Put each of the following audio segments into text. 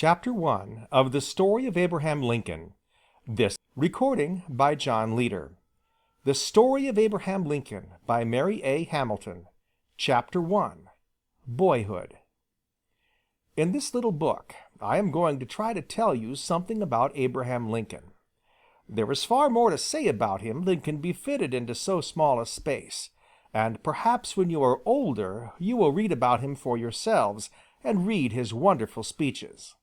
Chapter 1 of the Story of Abraham Lincoln. This recording by John Leader. The Story of Abraham Lincoln by Mary A. Hamilton. Chapter 1 Boyhood. In this little book, I am going to try to tell you something about Abraham Lincoln. There is far more to say about him than can be fitted into so small a space, and perhaps when you are older you will read about him for yourselves and read his wonderful speeches.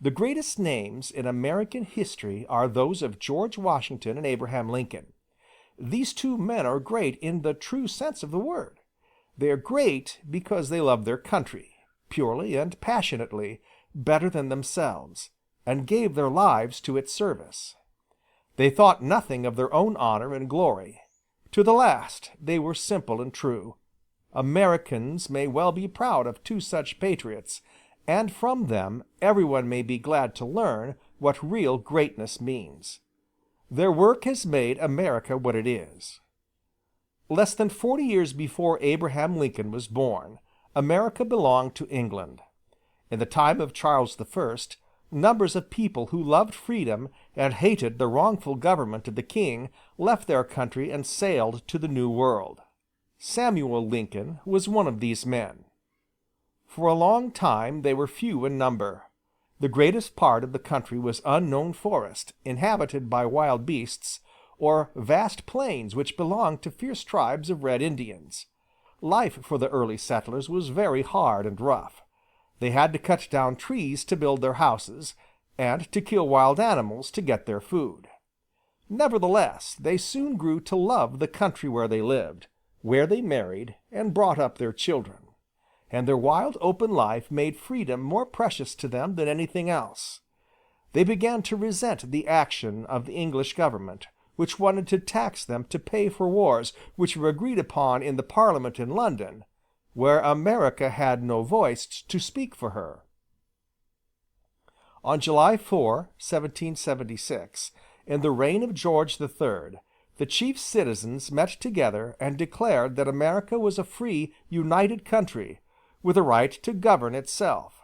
The greatest names in American history are those of George Washington and Abraham Lincoln. These two men are great in the true sense of the word. They are great because they love their country, purely and passionately, better than themselves, and gave their lives to its service. They thought nothing of their own honor and glory. To the last they were simple and true. Americans may well be proud of two such patriots, and from them everyone may be glad to learn what real greatness means. Their work has made America what it is. Less than 40 years before Abraham Lincoln was born, America belonged to England. In the time of Charles I, numbers of people who loved freedom and hated the wrongful government of the king left their country and sailed to the New World. Samuel Lincoln was one of these men. For a long time they were few in number. The greatest part of the country was unknown forest, inhabited by wild beasts, or vast plains which belonged to fierce tribes of red Indians. Life for the early settlers was very hard and rough. They had to cut down trees to build their houses, and to kill wild animals to get their food. Nevertheless, they soon grew to love the country where they lived, where they married and brought up their children. And their wild open life made freedom more precious to them than anything else. They began to resent the action of the English government, which wanted to tax them to pay for wars which were agreed upon in the Parliament in London, where America had no voice to speak for her. On July 4, 1776, in the reign of George III, the chief citizens met together and declared that America was a free, united country, with a right to govern itself.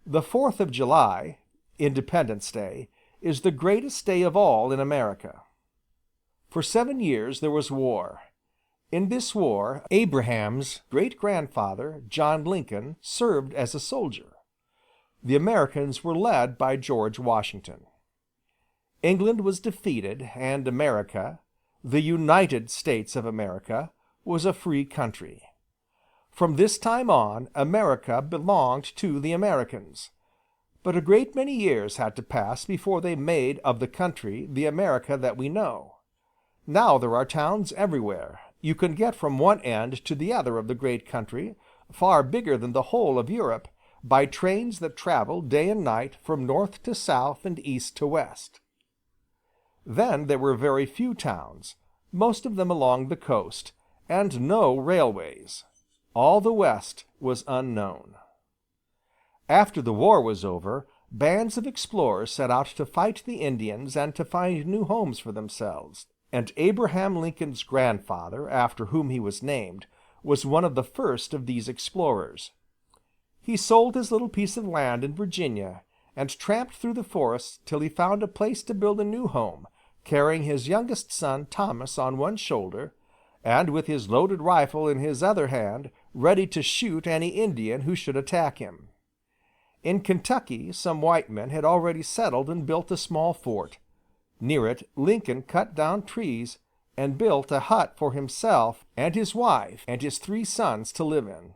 The 4th of July, Independence Day, is the greatest day of all in America. For 7 years there was war. In this war, Abraham's great-grandfather, John Lincoln, served as a soldier. The Americans were led by George Washington. England was defeated, and America, the United States of America, was a free country. From this time on, America belonged to the Americans. But a great many years had to pass before they made of the country the America that we know. Now there are towns everywhere. You can get from one end to the other of the great country, far bigger than the whole of Europe, by trains that travel day and night from north to south and east to west. Then there were very few towns, most of them along the coast, and no railways. All the West was unknown. After the war was over, bands of explorers set out to fight the Indians and to find new homes for themselves, and Abraham Lincoln's grandfather, after whom he was named, was one of the first of these explorers. He sold his little piece of land in Virginia and tramped through the forests till he found a place to build a new home, carrying his youngest son Thomas on one shoulder, and with his loaded rifle in his other hand, ready to shoot any Indian who should attack him. In Kentucky some white men had already settled and built a small fort. Near it Lincoln cut down trees and built a hut for himself and his wife and his 3 sons to live in.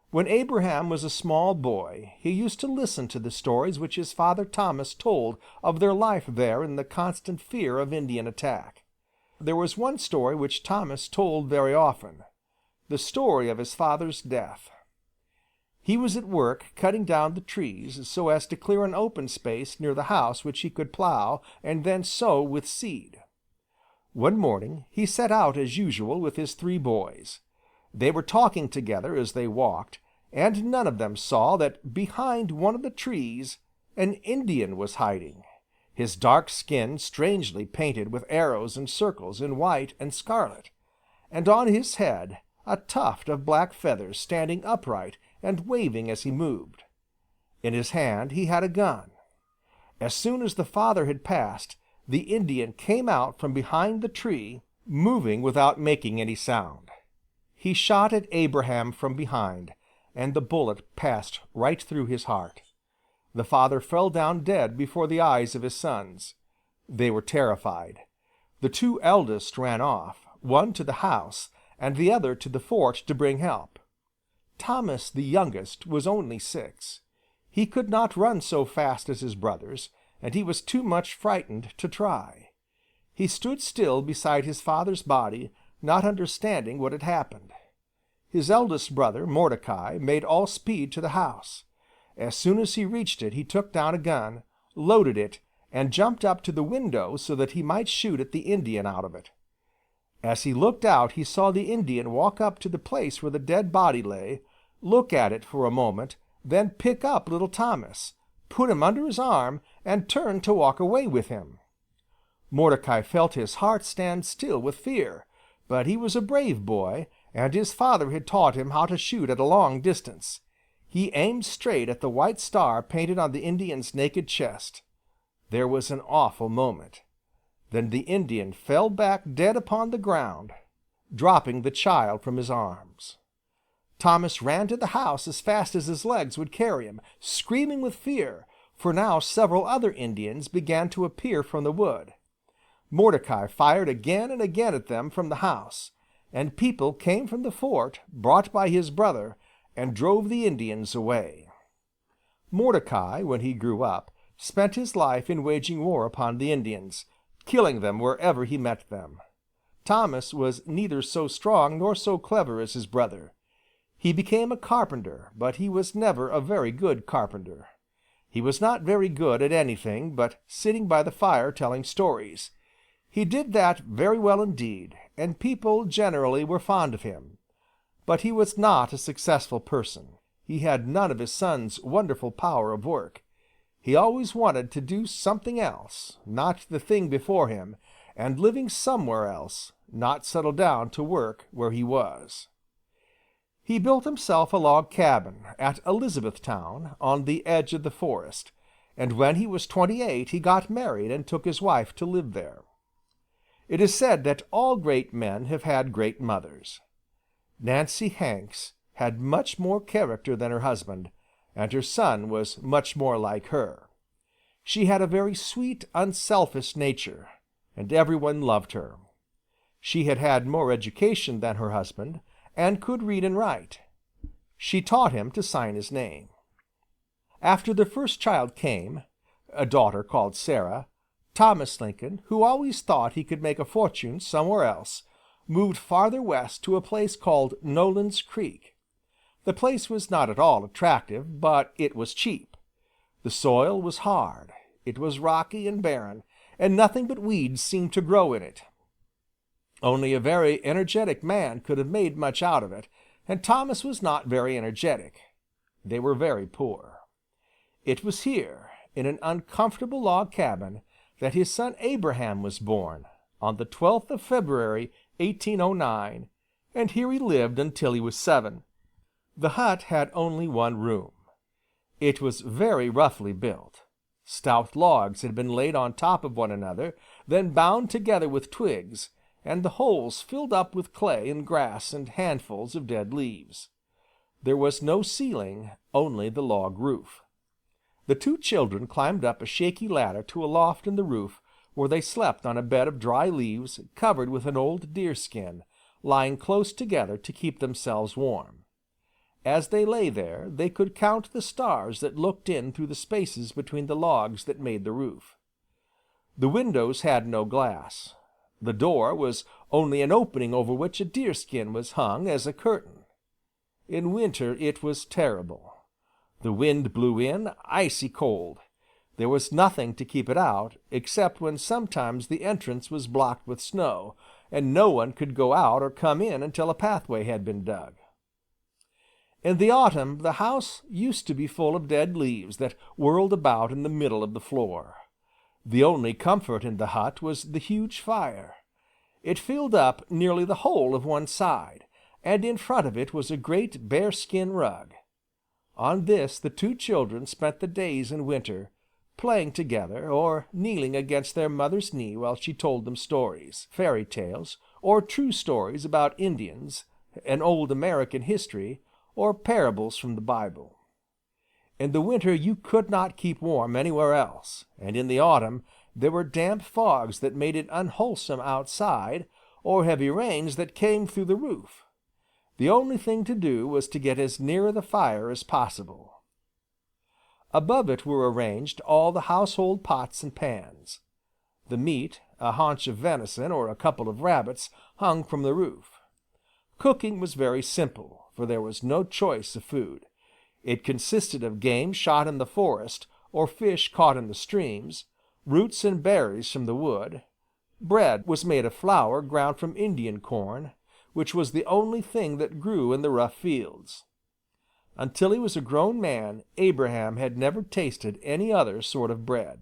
When Abraham was a small boy, he used to listen to the stories which his father Thomas told of their life there in the constant fear of Indian attack. There was one story which Thomas told very often, the story of his father's death. He was at work cutting down the trees so as to clear an open space near the house which he could plow and then sow with seed. One morning he set out as usual with his 3 boys. They were talking together as they walked, and none of them saw that behind one of the trees an Indian was hiding, his dark skin strangely painted with arrows and circles in white and scarlet, and on his head a tuft of black feathers standing upright and waving as he moved. In his hand he had a gun. As soon as the father had passed, the Indian came out from behind the tree, moving without making any sound. He shot at Abraham from behind, and the bullet passed right through his heart. The father fell down dead before the eyes of his sons. They were terrified. The two eldest ran off, one to the house, and the other to the fort to bring help. Thomas, the youngest, was only 6. He could not run so fast as his brothers, and he was too much frightened to try. He stood still beside his father's body, not understanding what had happened. His eldest brother, Mordecai, made all speed to the house. As soon as he reached it, he took down a gun, loaded it, and jumped up to the window so that he might shoot at the Indian out of it. As he looked out, he saw the Indian walk up to the place where the dead body lay, look at it for a moment, then pick up little Thomas, put him under his arm, and turn to walk away with him. Mordecai felt his heart stand still with fear, but he was a brave boy, and his father had taught him how to shoot at a long distance. He aimed straight at the white star painted on the Indian's naked chest. There was an awful moment. Then the Indian fell back dead upon the ground, dropping the child from his arms. Thomas ran to the house as fast as his legs would carry him, screaming with fear, for now several other Indians began to appear from the wood. Mordecai fired again and again at them from the house, and people came from the fort, brought by his brother, and drove the Indians away. Mordecai, when he grew up, spent his life in waging war upon the Indians, killing them wherever he met them. Thomas was neither so strong nor so clever as his brother. He became a carpenter, but he was never a very good carpenter. He was not very good at anything but sitting by the fire telling stories. He did that very well indeed, and people generally were fond of him. But he was not a successful person. He had none of his son's wonderful power of work. He always wanted to do something else, not the thing before him, and living somewhere else, not settle down to work where he was. He built himself a log cabin at Elizabethtown on the edge of the forest, and when he was 28 he got married and took his wife to live there. It is said that all great men have had great mothers. Nancy Hanks had much more character than her husband, and her son was much more like her. She had a very sweet, unselfish nature, and everyone loved her. She had had more education than her husband, and could read and write. She taught him to sign his name. After the first child came, a daughter called Sarah, Thomas Lincoln, who always thought he could make a fortune somewhere else, moved farther west to a place called Noland's Creek. The place was not at all attractive, but it was cheap. The soil was hard, it was rocky and barren, and nothing but weeds seemed to grow in it. Only a very energetic man could have made much out of it, and Thomas was not very energetic. They were very poor. It was here, in an uncomfortable log cabin, that his son Abraham was born, on the 12th of February, 1809, and here he lived until he was 7. The hut had only one room. It was very roughly built. Stout logs had been laid on top of one another, then bound together with twigs, and the holes filled up with clay and grass and handfuls of dead leaves. There was no ceiling, only the log roof. The two children climbed up a shaky ladder to a loft in the roof, where they slept on a bed of dry leaves covered with an old deerskin, lying close together to keep themselves warm. As they lay there, they could count the stars that looked in through the spaces between the logs that made the roof. The windows had no glass. The door was only an opening over which a deerskin was hung as a curtain. In winter it was terrible. The wind blew in, icy cold. There was nothing to keep it out, except when sometimes the entrance was blocked with snow, and no one could go out or come in until a pathway had been dug. In the autumn the house used to be full of dead leaves that whirled about in the middle of the floor. The only comfort in the hut was the huge fire. It filled up nearly the whole of one side, and in front of it was a great bearskin rug. On this the two children spent the days in winter, playing together, or kneeling against their mother's knee while she told them stories, fairy tales, or true stories about Indians, an old American history, or parables from the Bible. In the winter you could not keep warm anywhere else, and in the autumn there were damp fogs that made it unwholesome outside, or heavy rains that came through the roof. The only thing to do was to get as near the fire as possible. Above it were arranged all the household pots and pans. The meat, a haunch of venison or a couple of rabbits, hung from the roof. Cooking was very simple, for there was no choice of food. It consisted of game shot in the forest, or fish caught in the streams, roots and berries from the wood. Bread was made of flour ground from Indian corn, which was the only thing that grew in the rough fields. Until he was a grown man, Abraham had never tasted any other sort of bread.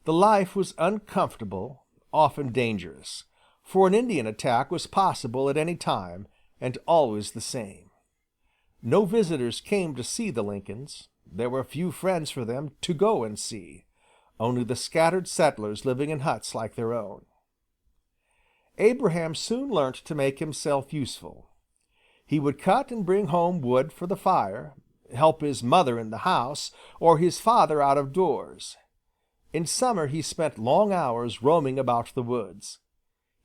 The life was uncomfortable, often dangerous, for an Indian attack was possible at any time, and always the same. No visitors came to see the Lincolns. There were few friends for them to go and see, only the scattered settlers living in huts like their own. Abraham soon learnt to make himself useful. He would cut and bring home wood for the fire, help his mother in the house, or his father out of doors. In summer he spent long hours roaming about the woods.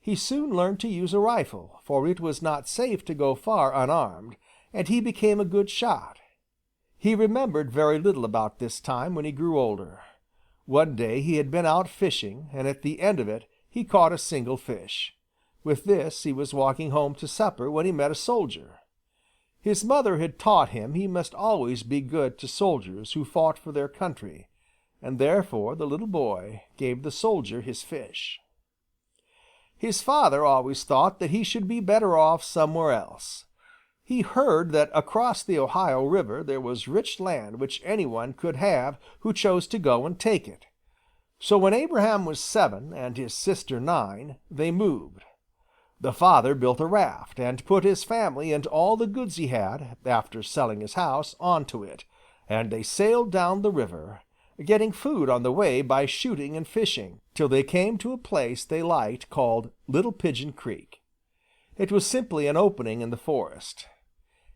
He soon learned to use a rifle, for it was not safe to go far unarmed, and he became a good shot. He remembered very little about this time when he grew older. One day he had been out fishing, and at the end of it he caught a single fish. With this he was walking home to supper when he met a soldier. His mother had taught him he must always be good to soldiers who fought for their country, and therefore the little boy gave the soldier his fish. His father always thought that he should be better off somewhere else. He heard that across the Ohio River there was rich land which anyone could have who chose to go and take it. So when Abraham was 7 and his sister 9, they moved. The father built a raft and put his family and all the goods he had, after selling his house, onto it, and they sailed down the river, getting food on the way by shooting and fishing, till they came to a place they liked called Little Pigeon Creek. It was simply an opening in the forest.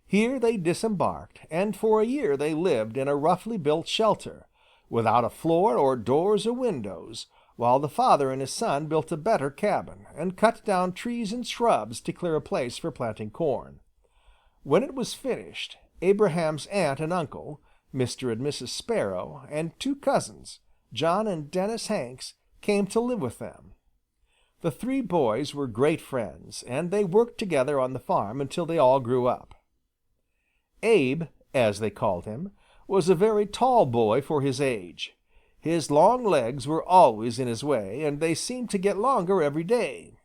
Here they disembarked, and for a year they lived in a roughly built shelter, without a floor or doors or windows, while the father and his son built a better cabin, and cut down trees and shrubs to clear a place for planting corn. When it was finished, Abraham's aunt and uncle, Mr. and Mrs. Sparrow, and 2 cousins, John and Dennis Hanks, came to live with them. The 3 boys were great friends, and they worked together on the farm until they all grew up. Abe, as they called him, was a very tall boy for his age. His long legs were always in his way, and they seemed to get longer every day.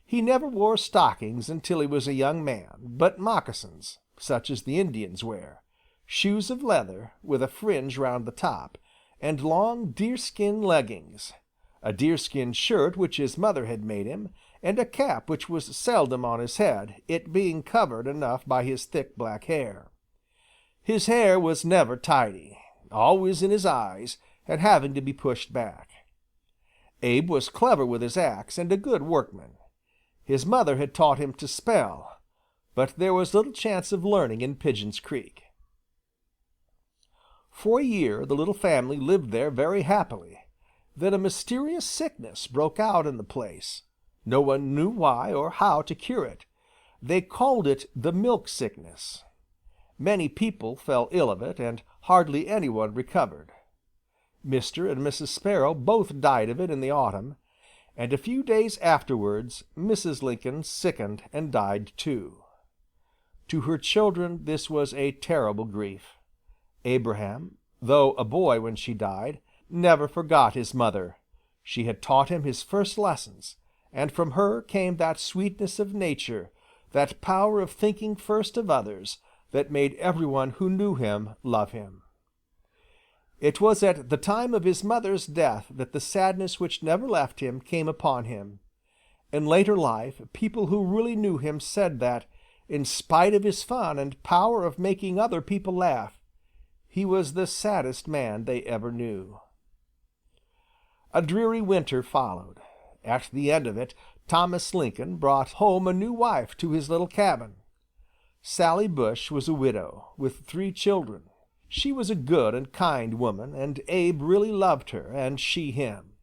He never wore stockings until he was a young man, but moccasins, such as the Indians wear, shoes of leather, with a fringe round the top, and long deerskin leggings, a deerskin shirt which his mother had made him, and a cap which was seldom on his head, it being covered enough by his thick black hair. His hair was never tidy, always in his eyes, and having to be pushed back. Abe was clever with his axe and a good workman. His mother had taught him to spell, but there was little chance of learning in Pigeon's Creek. For a year the little family lived there very happily. Then a mysterious sickness broke out in the place. No one knew why or how to cure it. They called it the milk sickness. Many people fell ill of it, and hardly anyone recovered. Mr. and Mrs. Sparrow both died of it in the autumn, and a few days afterwards Mrs. Lincoln sickened and died too. To her children this was a terrible grief. Abraham, though a boy when she died, never forgot his mother. She had taught him his first lessons, and from her came that sweetness of nature, that power of thinking first of others, that made everyone who knew him love him. It was at the time of his mother's death that the sadness which never left him came upon him. In later life, people who really knew him said that, in spite of his fun and power of making other people laugh, He was the saddest man they ever knew. A dreary winter followed. At the end of it, Thomas Lincoln brought home a new wife to his little cabin. Sally Bush was a widow, with 3 children. She was a good and kind woman, and Abe really loved her, and she him.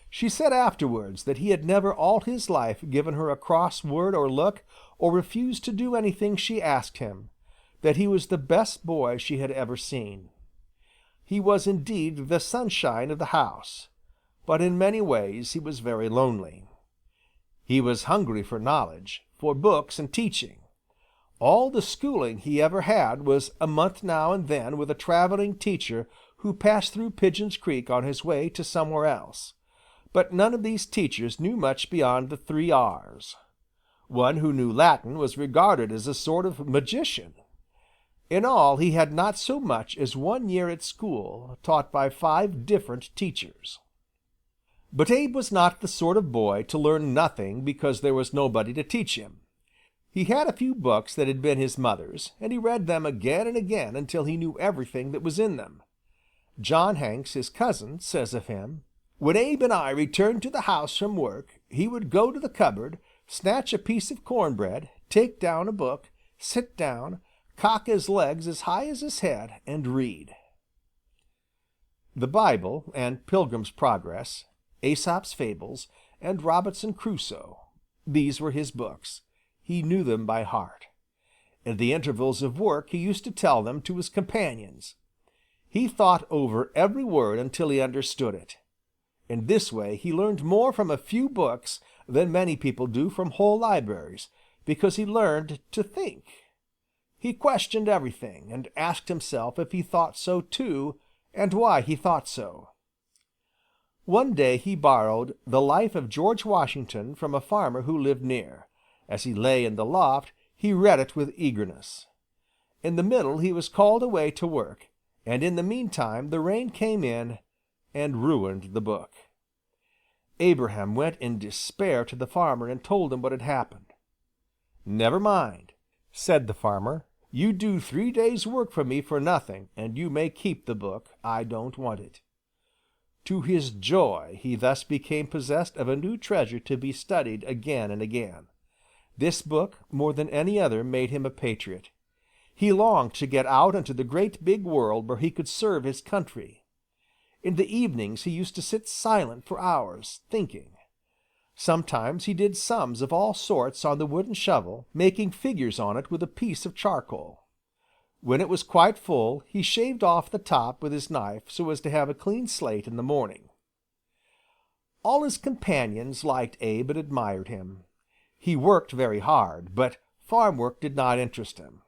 She said afterwards that he had never all his life given her a cross word or look, or refused to do anything she asked him, that he was the best boy she had ever seen. He was indeed the sunshine of the house, but in many ways he was very lonely. He was hungry for knowledge, for books and teaching. All the schooling he ever had was a month now and then with a traveling teacher who passed through Pigeon's Creek on his way to somewhere else. But none of these teachers knew much beyond the 3 R's. One who knew Latin was regarded as a sort of magician. In all, he had not so much as 1 year at school, taught by 5 different teachers. But Abe was not the sort of boy to learn nothing because there was nobody to teach him. He had a few books that had been his mother's, and he read them again and again until he knew everything that was in them. John Hanks, his cousin, says of him, "When Abe and I returned to the house from work, he would go to the cupboard, snatch a piece of cornbread, take down a book, sit down, cock his legs as high as his head, and read." The Bible and Pilgrim's Progress, Aesop's Fables, and Robinson Crusoe, these were his books. He knew them by heart. In the intervals of work he used to tell them to his companions. He thought over every word until he understood it. In this way he learned more from a few books than many people do from whole libraries, because he learned to think. He questioned everything, and asked himself if he thought so too, and why he thought so. One day he borrowed The Life of George Washington from a farmer who lived near. As he lay in the loft, he read it with eagerness. In the middle he was called away to work, and in the meantime the rain came in and ruined the book. Abraham went in despair to the farmer and told him what had happened. "Never mind," said the farmer. "You do 3 days' work for me for nothing, and you may keep the book. I don't want it." To his joy he thus became possessed of a new treasure to be studied again and again. This book, more than any other, made him a patriot. He longed to get out into the great big world where he could serve his country. In the evenings he used to sit silent for hours, thinking. Sometimes he did sums of all sorts on the wooden shovel, making figures on it with a piece of charcoal. When it was quite full, he shaved off the top with his knife so as to have a clean slate in the morning. All his companions liked Abe and admired him. He worked very hard, but farm work did not interest him.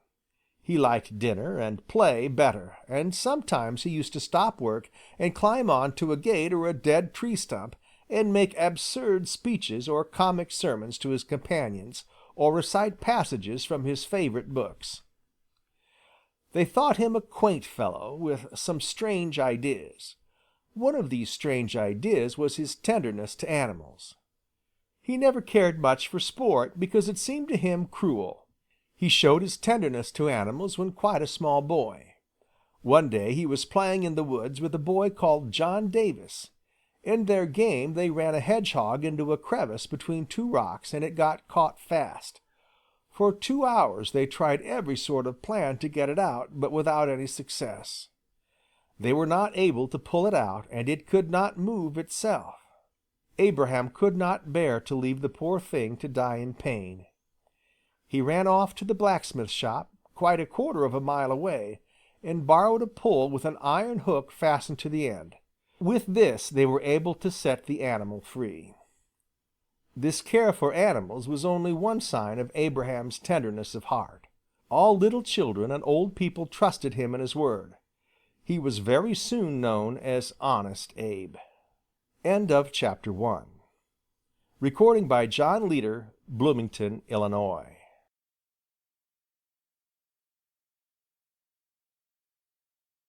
He liked dinner and play better, and sometimes he used to stop work and climb on to a gate or a dead tree stump and make absurd speeches or comic sermons to his companions, or recite passages from his favorite books. They thought him a quaint fellow with some strange ideas. One of these strange ideas was his tenderness to animals. He never cared much for sport because it seemed to him cruel. He showed his tenderness to animals when quite a small boy. One day he was playing in the woods with a boy called John Davis. In their game they ran a hedgehog into a crevice between 2 rocks, and it got caught fast. For 2 hours they tried every sort of plan to get it out, but without any success. They were not able to pull it out, and it could not move itself. Abraham could not bear to leave the poor thing to die in pain. He ran off to the blacksmith shop, quite a quarter of a mile away, and borrowed a pole with an iron hook fastened to the end. With this they were able to set the animal free. This care for animals was only one sign of Abraham's tenderness of heart. All little children and old people trusted him and his word. He was very soon known as Honest Abe. End of chapter 1. Recording by John Leader, Bloomington, Illinois.